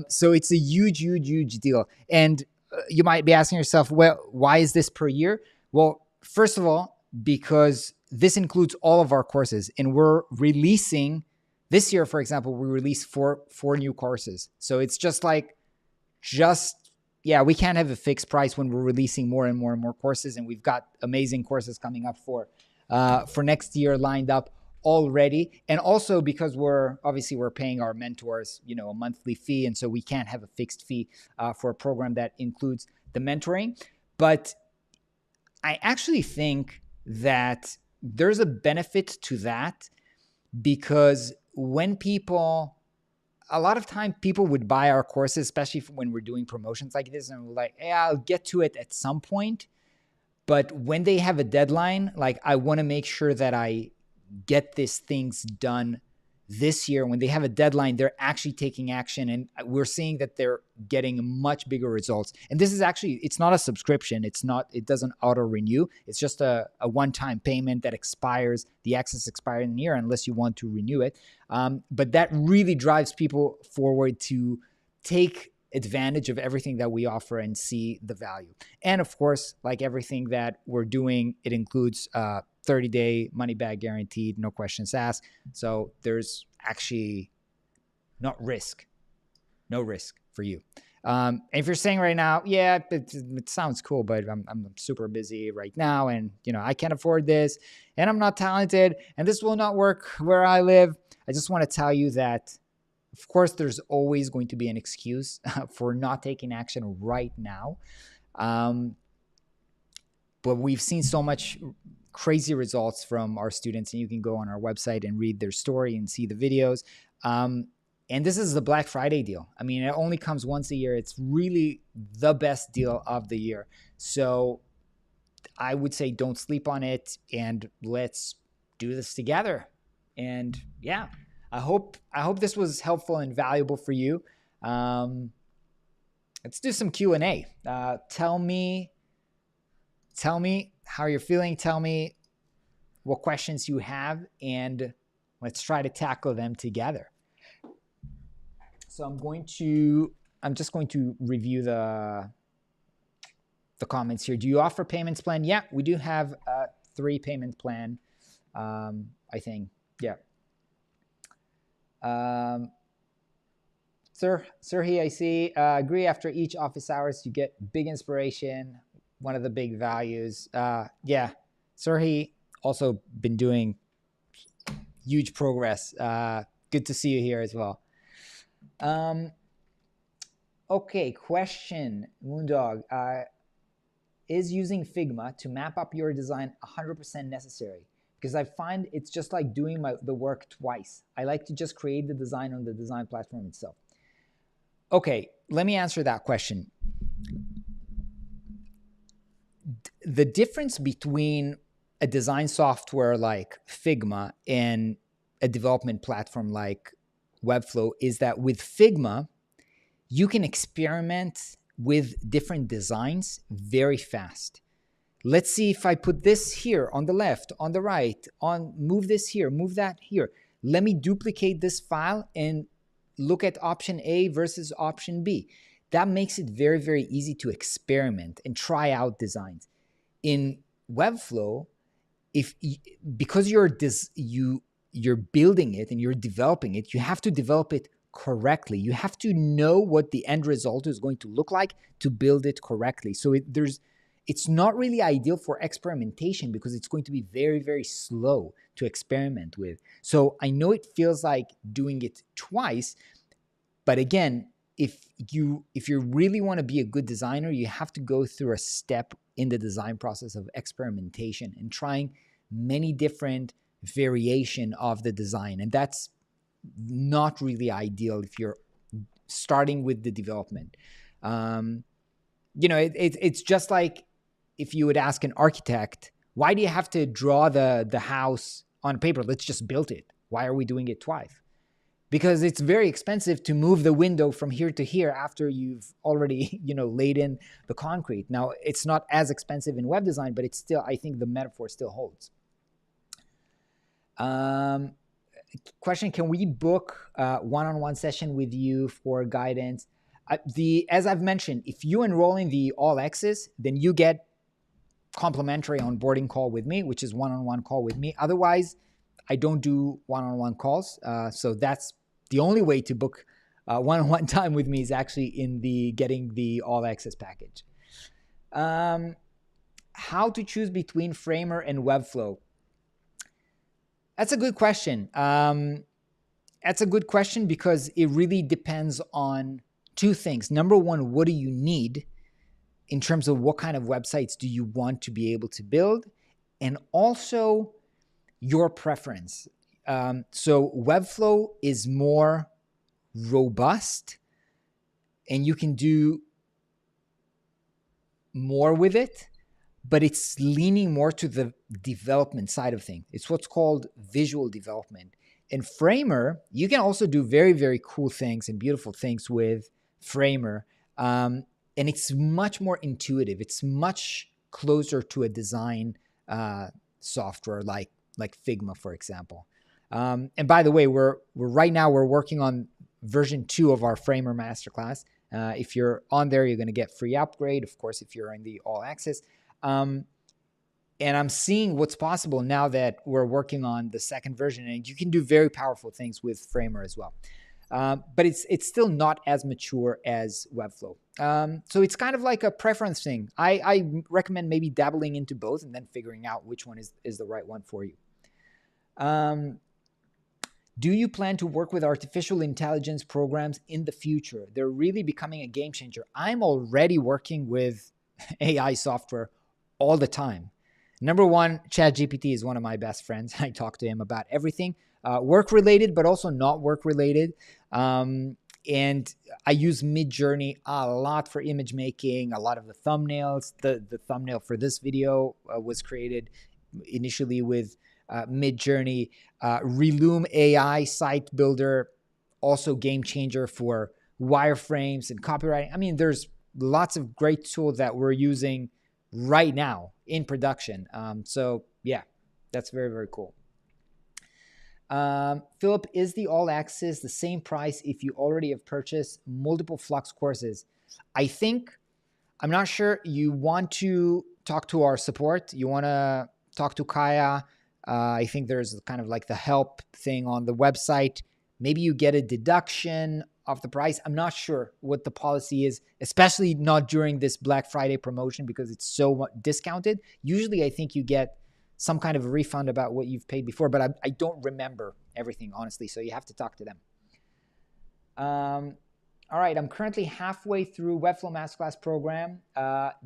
So it's a huge, huge, huge deal. And you might be asking yourself, well, why is this per year? Well, first of all, because this includes all of our courses, and we're releasing this year, for example, we released four new courses. So it's just yeah, we can't have a fixed price when we're releasing more and more and more courses, and we've got amazing courses coming up for next year lined up already. And also because we're paying our mentors, a monthly fee, and so we can't have a fixed fee for a program that includes the mentoring. But I actually think that there's a benefit to that, because when a lot of time people would buy our courses, especially when we're doing promotions like this, and we're like, yeah, I'll get to it at some point. But when they have a deadline, like, I want to make sure that I get these things done this year. When they have a deadline, they're actually taking action, and we're seeing that they're getting much bigger results. And this is actually, it's not a subscription. It doesn't auto renew. It's just a one-time payment that expires. The access expires in a year unless you want to renew it. But that really drives people forward to take advantage of everything that we offer and see the value. And of course, like everything that we're doing, it includes 30-day money back guaranteed, no questions asked. So there's actually no risk for you. And if you're saying right now, yeah, it sounds cool, but I'm super busy right now, and I can't afford this, and I'm not talented, and this will not work where I live, I just want to tell you that, of course, there's always going to be an excuse for not taking action right now. But we've seen so much crazy results from our students, and you can go on our website and read their story and see the videos. And this is the Black Friday deal. I mean, it only comes once a year. It's really the best deal of the year. So I would say don't sleep on it, and let's do this together. And yeah, I hope this was helpful and valuable for you. Let's do some Q&A. Tell me how you're feeling. Tell me what questions you have, and let's try to tackle them together. So I'm just going to review the comments here. Do you offer payments plan? Yeah, we do have a 3 payment plan. I think, yeah. Sirhi, I see. Agree. After each office hours, you get big inspiration. One of the big values. Yeah, Sirhi also been doing huge progress. Good to see you here as well. Okay, question, Moondog. Is using Figma to map up your design 100% necessary? Because I find it's just like doing the work twice. I like to just create the design on the design platform itself. Okay, let me answer that question. The difference between a design software like Figma and a development platform like Webflow is that with Figma, you can experiment with different designs very fast. Let's see if I put this here on the left, on the right, move this here, move that here. Let me duplicate this file and look at option A versus option B. That makes it very, very easy to experiment and try out designs. In Webflow, because you're building it and you're developing it, you have to develop it correctly. You have to know what the end result is going to look like to build it correctly. So it's not really ideal for experimentation because it's going to be very, very slow to experiment with. So I know it feels like doing it twice, but again, if you really want to be a good designer, you have to go through a step in the design process of experimentation and trying many different variation of the design. And that's not really ideal if you're starting with the development. It's just like if you would ask an architect, why do you have to draw the house on paper? Let's just build it. Why are we doing it twice? Because it's very expensive to move the window from here to here after you've already, laid in the concrete. Now, it's not as expensive in web design, but it's still, I think the metaphor still holds. Question, can we book a one-on-one session with you for guidance? As I've mentioned, if you enroll in the All Access, then you get complimentary onboarding call with me, which is one-on-one call with me. Otherwise, I don't do one-on-one calls. So that's the only way to book one-on-one time with me is actually in getting the All Access package. How to choose between Framer and Webflow? That's a good question. That's a good question because it really depends on two things. Number one, what do you need in terms of what kind of websites do you want to be able to build? And also your preference. So Webflow is more robust and you can do more with it, but it's leaning more to the development side of things. It's what's called visual development. In Framer, you can also do very, very cool things and beautiful things with Framer. And it's much more intuitive. It's much closer to a design software like Figma, for example. And by the way, we're right now working on version 2 of our Framer masterclass. If you're on there, you're going to get free upgrade. Of course, if you're in the All Access. And I'm seeing what's possible now that we're working on the second version, and you can do very powerful things with Framer as well. But it's still not as mature as Webflow. So it's kind of like a preference thing. I recommend maybe dabbling into both and then figuring out which one is the right one for you. Do you plan to work with artificial intelligence programs in the future? They're really becoming a game changer. I'm already working with AI software all the time. Number one, ChatGPT is one of my best friends. I talk to him about everything, work-related, but also not work-related. And I use Midjourney a lot for image making, a lot of the thumbnails. The thumbnail for this video was created initially with Midjourney. Relume AI site builder, also game changer for wireframes and copywriting. I mean, there's lots of great tools that we're using right now in production. So yeah, that's very, very cool. Philip, is the All Access the same price if you already have purchased multiple Flux courses? I'm not sure. You want to talk to our support. You want to talk to Kaya. I think there's kind of like the help thing on the website. Maybe you get a deduction off the price. I'm not sure what the policy is, especially not during this Black Friday promotion because it's so discounted. Usually I think you get some kind of a refund about what you've paid before, but I don't remember everything, honestly, so you have to talk to them. All right, I'm currently halfway through Webflow Masterclass program.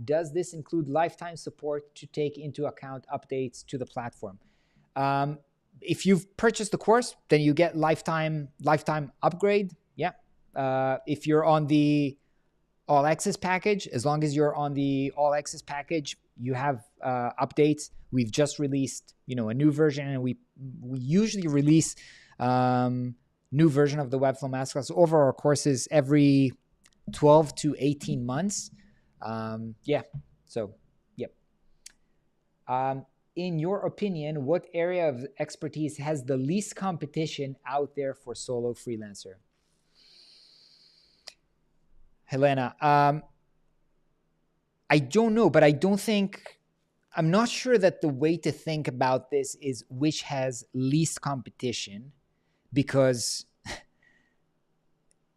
Does this include lifetime support to take into account updates to the platform? If you've purchased the course, then you get lifetime upgrade. Yeah. If you're on the All Access package, as long as you're on the All Access package, you have updates. We've just released, a new version, and we usually release new version of the Webflow Masterclass over our courses every 12 to 18 months. Yeah. So, yep. In your opinion, what area of expertise has the least competition out there for solo freelancer? Helena, I don't know, but I'm not sure that the way to think about this is which has least competition, because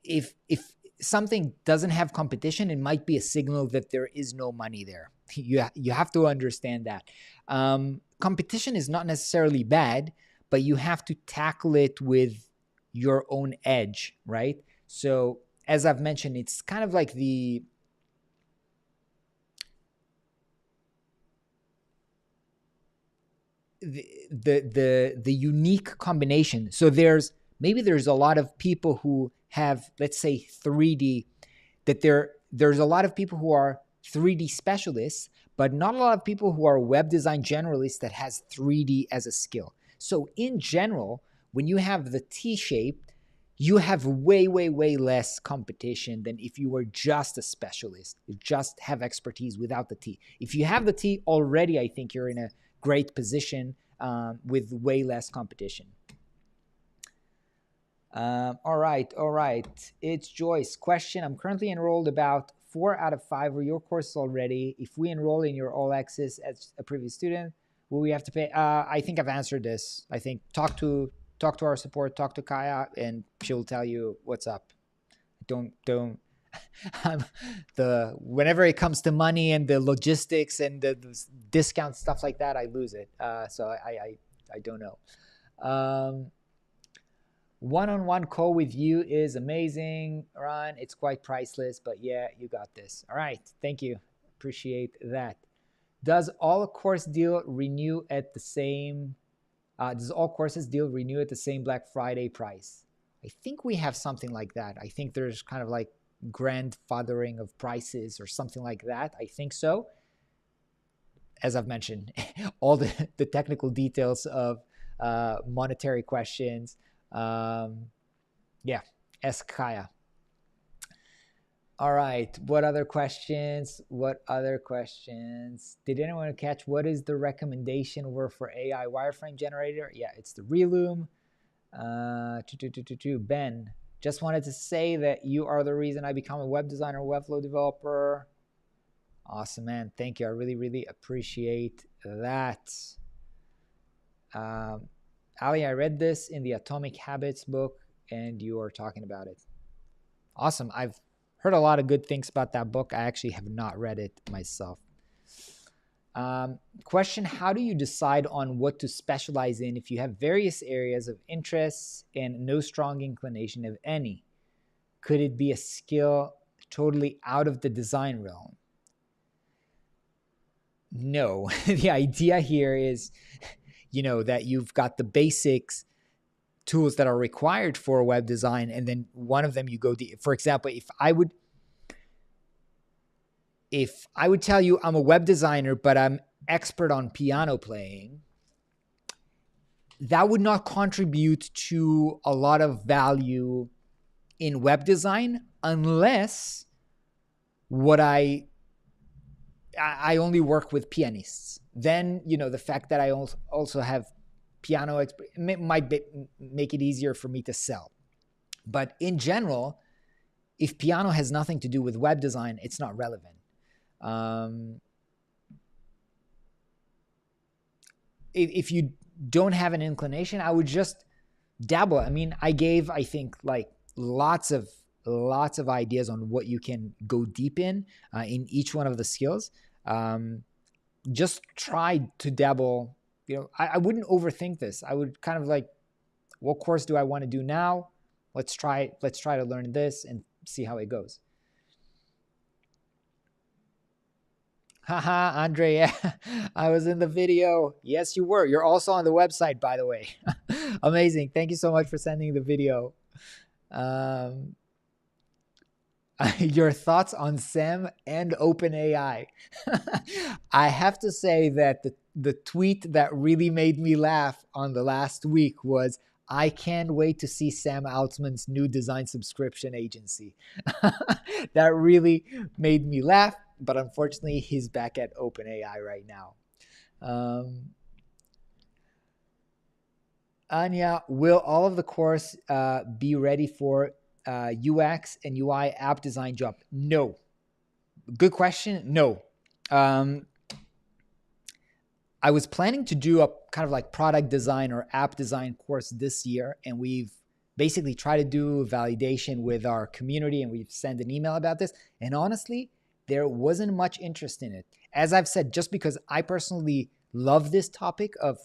if something doesn't have competition, it might be a signal that there is no money there. You have to understand that. Competition is not necessarily bad, but you have to tackle it with your own edge, right? So as I've mentioned, it's kind of like the unique combination. So there's a lot of people who have, let's say, 3D, that there's a lot of people who are 3D specialists, but not a lot of people who are web design generalists that has 3D as a skill. So in general, when you have the T shape, you have way, way, way less competition than if you were just a specialist. You just have expertise without the T. If you have the T already, I think you're in a great position with way less competition. All right. It's Joyce. Question: I'm currently enrolled about 4 out of 5 of your courses already. If we enroll in your All Access as a previous student, will we have to pay? I think I've answered this. I think talk to our support, talk to Kaya, and she'll tell you what's up. Don't. Whenever it comes to money and the logistics and the discount stuff like that, I lose it. So I don't know. One-on-one call with you is amazing, Ron. It's quite priceless, but yeah, you got this. All right, thank you. Appreciate that. Does all course deal renew at the same? Does all courses deal renew at the same Black Friday price? I think we have something like that. I think there's kind of like grandfathering of prices or something like that. I think so. As I've mentioned, all the technical details of monetary questions. Yeah, ask Kaya. All right, what other questions? Did anyone catch what is the recommendation word for AI wireframe generator? Yeah, it's the Reloom. Ben, just wanted to say that you are the reason I become a web designer, Webflow developer. Awesome, man. Thank you. I really, really appreciate that. Ali, I read this in the Atomic Habits book, and you are talking about it. Awesome. I've heard a lot of good things about that book. I actually have not read it myself. Question: how do you decide on what to specialize in if you have various areas of interest and no strong inclination of any? Could it be a skill totally out of the design realm? No. The idea here is, that you've got the basics tools that are required for web design, and then one of them you go for example, if I would tell you I'm a web designer, but I'm expert on piano playing, that would not contribute to a lot of value in web design unless I only work with pianists. Then, the fact that I also have piano might make it easier for me to sell. But in general, if piano has nothing to do with web design, it's not relevant. If you don't have an inclination, I would just dabble. I mean, I gave, I think, like lots of lots of ideas on what you can go deep in each one of the skills. Just try to dabble. I wouldn't overthink this. I would kind of like, what course do I want to do now? Let's try to learn this and see how it goes. Haha, Andre, yeah, I was in the video. Yes, you were. You're also on the website, by the way. Amazing. Thank you so much for sending the video. Your thoughts on SEM and OpenAI. I have to say that the tweet that really made me laugh on the last week was, I can't wait to see Sam Altman's new design subscription agency. That really made me laugh, but unfortunately, he's back at OpenAI right now. Anya, will all of the course be ready for UX and UI app design job? No. Good question. No. I was planning to do a kind of like product design or app design course this year, and we've basically tried to do validation with our community, and we've sent an email about this. And honestly, there wasn't much interest in it. As I've said, just because I personally love this topic of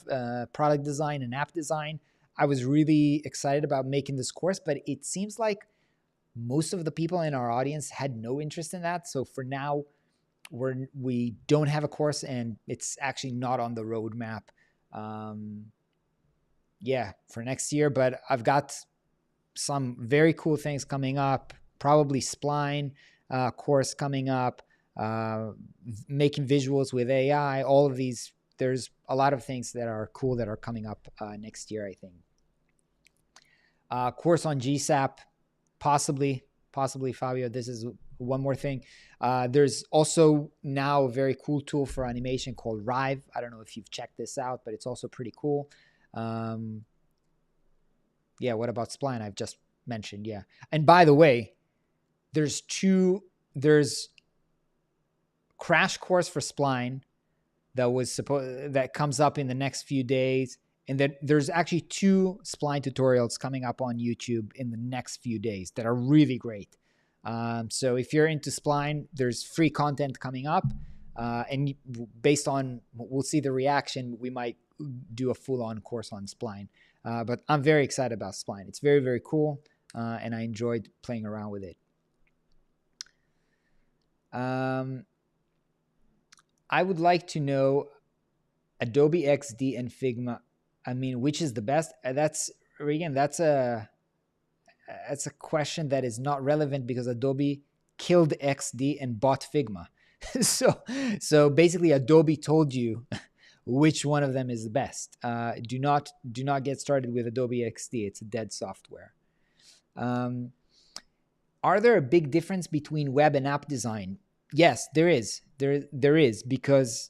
product design and app design, I was really excited about making this course, but it seems like most of the people in our audience had no interest in that. So for now, we don't have a course, and it's actually not on the roadmap. For next year, but I've got some very cool things coming up. Probably Spline course coming up, making visuals with AI. All of these, there's a lot of things that are cool that are coming up next year, I think. Course on GSAP, possibly, Fabio. This is one more thing. There's also now a very cool tool for animation called Rive. I don't know if you've checked this out, but it's also pretty cool. What about Spline? I've just mentioned, yeah. And by the way, there's crash course for Spline that comes up in the next few days. And then there's actually 2 Spline tutorials coming up on YouTube in the next few days that are really great. So if you're into Spline, there's free content coming up. And based on, we'll see the reaction, we might do a full-on course on Spline. But I'm very excited about Spline. It's very, very cool. And I enjoyed playing around with it. I would like to know Adobe XD and Figma. I mean, which is the best? That's a question that is not relevant because Adobe killed XD and bought Figma. So basically, Adobe told you which one of them is the best. Do not get started with Adobe XD. It's a dead software. Are there a big difference between web and app design? Yes, there is. There is, because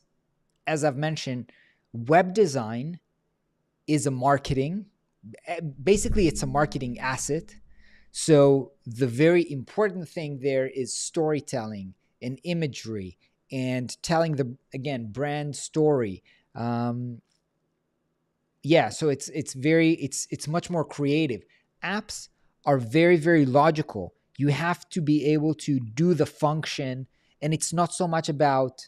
as I've mentioned, web design is a marketing. Basically, it's a marketing asset. So the very important thing there is storytelling and imagery and telling the, again, brand story. So it's much more creative. Apps are very, very logical. You have to be able to do the function, and it's not so much about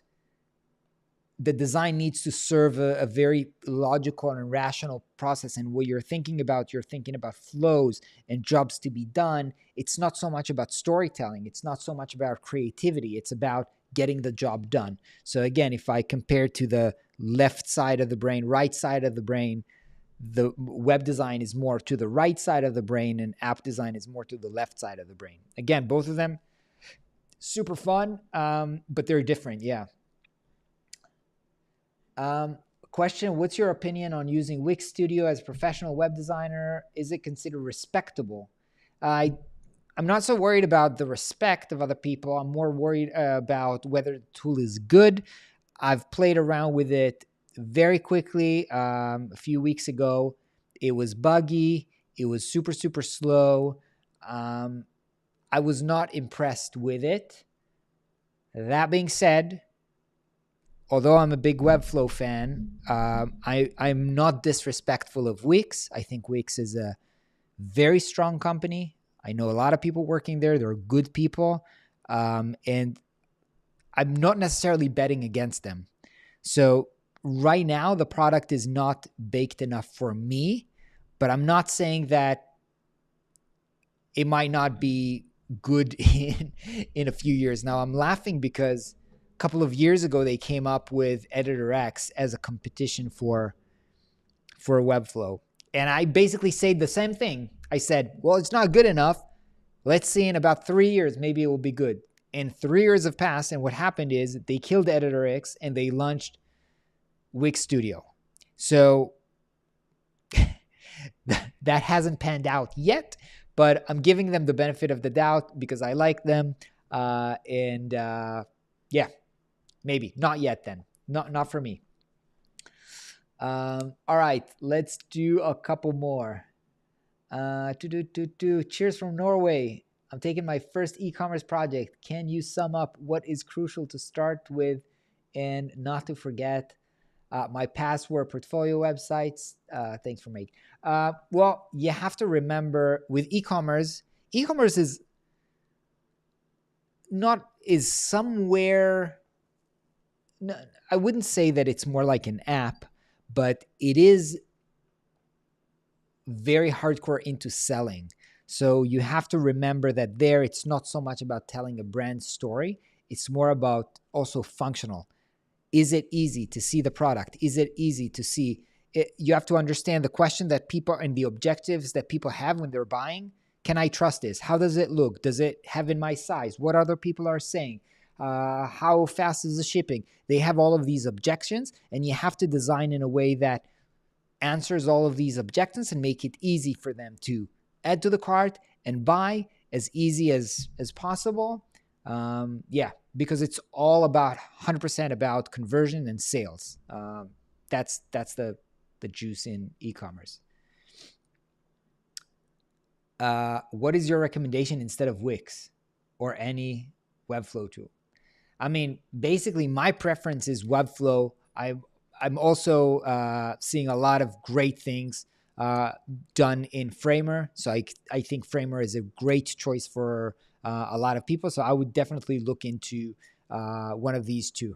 the design needs to serve a very logical and rational process. And what you're thinking about flows and jobs to be done. It's not so much about storytelling. It's not so much about creativity. It's about getting the job done. So again, if I compare to the left side of the brain, right side of the brain, the web design is more to the right side of the brain, and app design is more to the left side of the brain. Again, both of them super fun, but they're different. Yeah. Question, what's your opinion on using Wix Studio as a professional web designer? Is it considered respectable? I'm not so worried about the respect of other people. I'm more worried about whether the tool is good. I've played around with it very quickly. A few weeks ago, it was buggy. It was super, super slow. I was not impressed with it. That being said, although I'm a big Webflow fan, I'm not disrespectful of Wix. I think Wix is a very strong company. I know a lot of people working there. They're good people. And I'm not necessarily betting against them. So right now, the product is not baked enough for me, but I'm not saying that it might not be good in a few years. Now, I'm laughing because a couple of years ago, they came up with Editor X as a competition for Webflow. And I basically said the same thing. I said, well, it's not good enough. Let's see in about 3 years, maybe it will be good. And 3 years have passed, and what happened is they killed Editor X and they launched Wix Studio. So that hasn't panned out yet, but I'm giving them the benefit of the doubt because I like them. Yeah, maybe not yet then. Not for me. All right, let's do a couple more. Cheers from Norway. I'm taking my first e-commerce project. Can you sum up what is crucial to start with and not to forget? My past were portfolio websites. Thanks for making. Well, you have to remember with e-commerce is somewhere. No, I wouldn't say that it's more like an app, but it is very hardcore into selling. So you have to remember that there, it's not so much about telling a brand story. It's more about also functional. Is it easy to see the product? Is it easy to see it? You have to understand the question that people and the objectives that people have when they're buying. Can I trust this? How does it look? Does it have in my size? What other people are saying? How fast is the shipping? They have all of these objections, and you have to design in a way that answers all of these objections and make it easy for them to add to the cart and buy as easy as possible. Because it's all about 100% about conversion and sales. That's the juice in e-commerce. What is your recommendation instead of Wix or any Webflow tool? I mean, basically my preference is Webflow. I'm also seeing a lot of great things done in Framer. So I think Framer is a great choice for a lot of people. So I would definitely look into one of these two.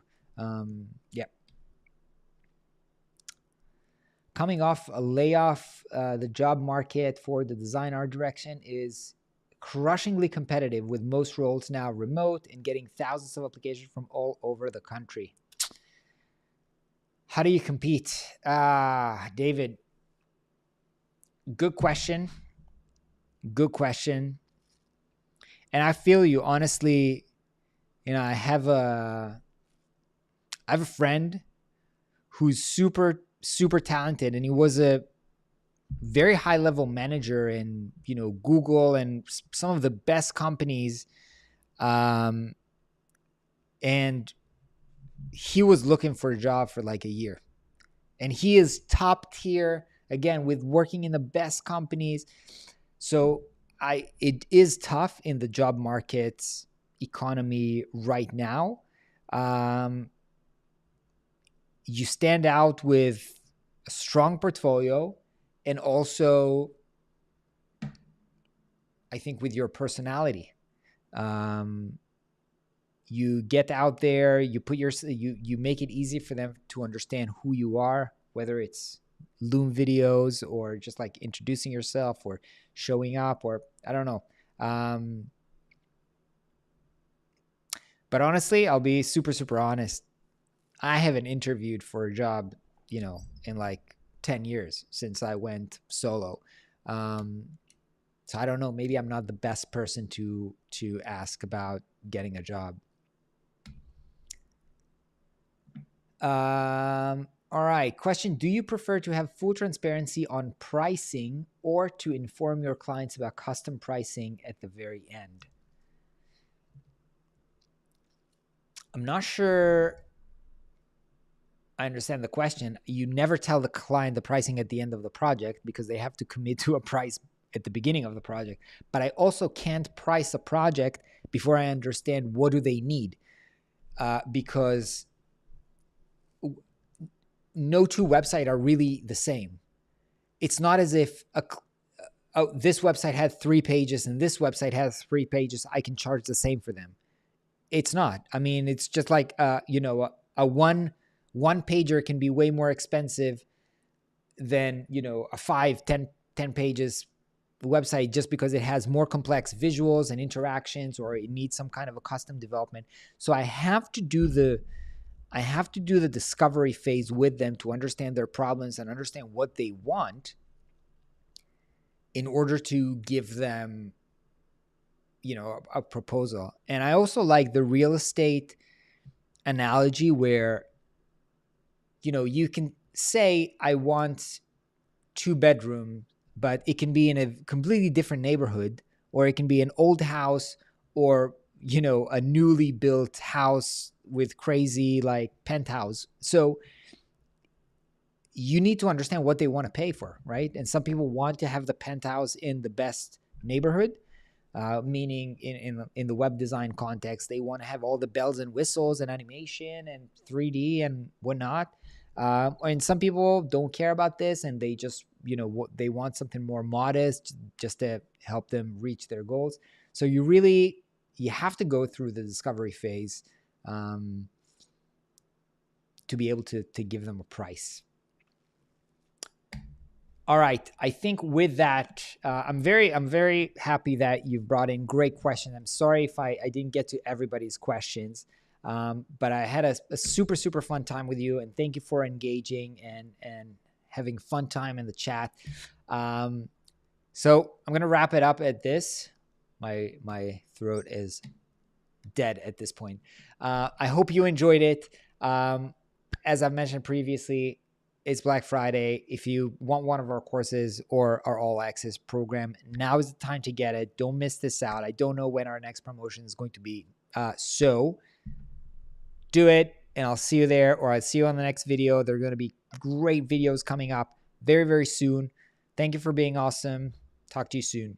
Coming off a layoff, the job market for the design art direction is crushingly competitive, with most roles now remote and getting thousands of applications from all over the country. How do you compete? David, good question. Good question. And I feel you, honestly. I have a friend who's super, super talented, and he was a very high level manager in, Google and some of the best companies. And he was looking for a job for like a year, and he is top tier again with working in the best companies. So it is tough in the job market economy right now. You stand out with a strong portfolio, and also I think with your personality. You get out there, you make it easy for them to understand who you are, whether it's Loom videos or just like introducing yourself or showing up, or I don't know. But honestly, I'll be super, super honest. I haven't interviewed for a job, in like 10 years since I went solo. So I don't know, maybe I'm not the best person to ask about getting a job. All right. Question. Do you prefer to have full transparency on pricing or to inform your clients about custom pricing at the very end? I'm not sure I understand the question. You never tell the client the pricing at the end of the project because they have to commit to a price at the beginning of the project. But I also can't price a project before I understand what do they need, because no two websites are really the same. It's not as if oh, this website had 3 pages and this website has 3 pages, I can charge the same for them. It's not. I mean, it's just like, a one pager can be way more expensive than, a 5, 10 pages website, just because it has more complex visuals and interactions, or it needs some kind of a custom development. So I have to do the discovery phase with them to understand their problems and understand what they want, in order to give them, a proposal. And I also like the real estate analogy, where, you can say, I want 2 bedroom, but it can be in a completely different neighborhood, or it can be an old house, or, a newly built house with crazy like penthouse. So you need to understand what they want to pay for, right? And some people want to have the penthouse in the best neighborhood, meaning in the web design context, they want to have all the bells and whistles and animation and 3D and whatnot. And some people don't care about this, and they just, they want something more modest, just to help them reach their goals. So you have to go through the discovery phase, to be able to give them a price. All right. I think with that, I'm very happy that you've brought in great questions. I'm sorry if I didn't get to everybody's questions, but I had a super, super fun time with you, and thank you for engaging and having fun time in the chat. So I'm going to wrap it up at this. My throat is dead at this point. I hope you enjoyed it. As I've mentioned previously, it's Black Friday. If you want one of our courses or our all access program, now is the time to get it. Don't miss this out. I don't know when our next promotion is going to be. So do it, and I'll see you there, or I'll see you on the next video. There are going to be great videos coming up very, very soon. Thank you for being awesome. Talk to you soon.